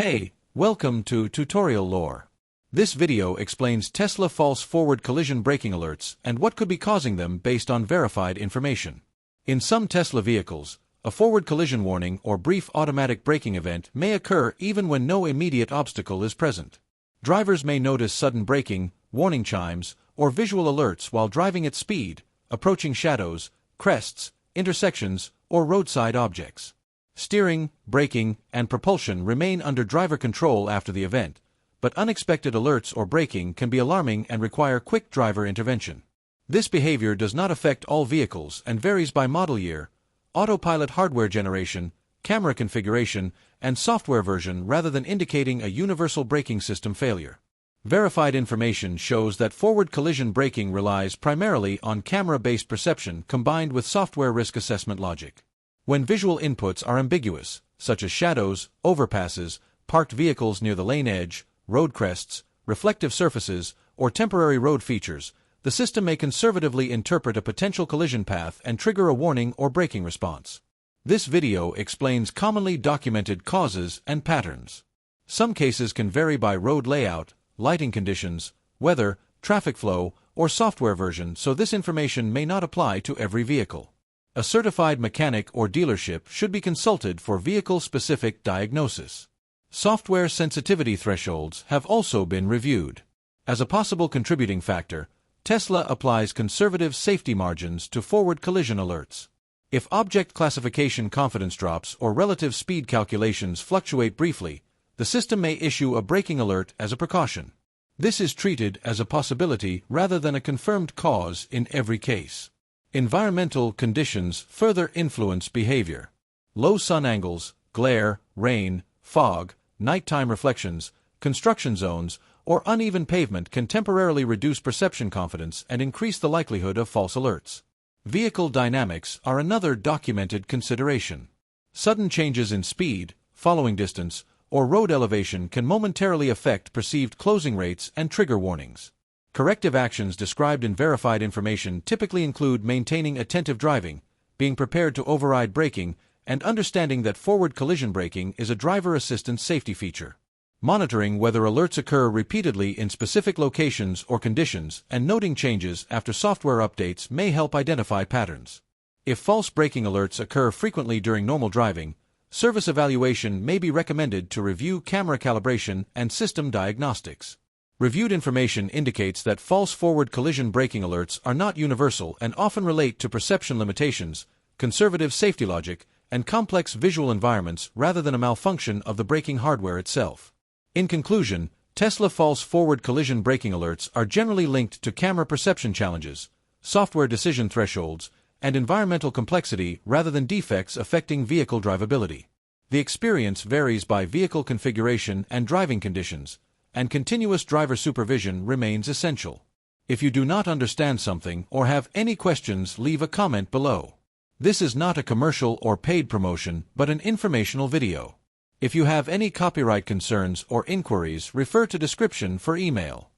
Hey, welcome to Tutorial Lore. This video explains Tesla false forward collision braking alerts and what could be causing them based on verified information. In some Tesla vehicles, a forward collision warning or brief automatic braking event may occur even when no immediate obstacle is present. Drivers may notice sudden braking, warning chimes, or visual alerts while driving at speed, approaching shadows, crests, intersections, or roadside objects. Steering, braking, and propulsion remain under driver control after the event, but unexpected alerts or braking can be alarming and require quick driver intervention. This behavior does not affect all vehicles and varies by model year, Autopilot hardware generation, camera configuration, and software version rather than indicating a universal braking system failure. Verified information shows that forward collision braking relies primarily on camera-based perception combined with software risk assessment logic. When visual inputs are ambiguous, such as shadows, overpasses, parked vehicles near the lane edge, road crests, reflective surfaces, or temporary road features, the system may conservatively interpret a potential collision path and trigger a warning or braking response. This video explains commonly documented causes and patterns. Some cases can vary by road layout, lighting conditions, weather, traffic flow, or software version, so this information may not apply to every vehicle. A certified mechanic or dealership should be consulted for vehicle-specific diagnosis. Software sensitivity thresholds have also been reviewed. As a possible contributing factor, Tesla applies conservative safety margins to forward collision alerts. If object classification confidence drops or relative speed calculations fluctuate briefly, the system may issue a braking alert as a precaution. This is treated as a possibility rather than a confirmed cause in every case. Environmental conditions further influence behavior. Low sun angles, glare, rain, fog, nighttime reflections, construction zones, or uneven pavement can temporarily reduce perception confidence and increase the likelihood of false alerts. Vehicle dynamics are another documented consideration. Sudden changes in speed, following distance, or road elevation can momentarily affect perceived closing rates and trigger warnings. Corrective actions described in verified information typically include maintaining attentive driving, being prepared to override braking, and understanding that forward collision braking is a driver assistance safety feature. Monitoring whether alerts occur repeatedly in specific locations or conditions and noting changes after software updates may help identify patterns. If false braking alerts occur frequently during normal driving, service evaluation may be recommended to review camera calibration and system diagnostics. Reviewed information indicates that false forward collision braking alerts are not universal and often relate to perception limitations, conservative safety logic, and complex visual environments rather than a malfunction of the braking hardware itself. In conclusion, Tesla false forward collision braking alerts are generally linked to camera perception challenges, software decision thresholds, and environmental complexity rather than defects affecting vehicle drivability. The experience varies by vehicle configuration and driving conditions, and continuous driver supervision remains essential. If you do not understand something or have any questions, leave a comment below. This is not a commercial or paid promotion, but an informational video. If you have any copyright concerns or inquiries, refer to description for email.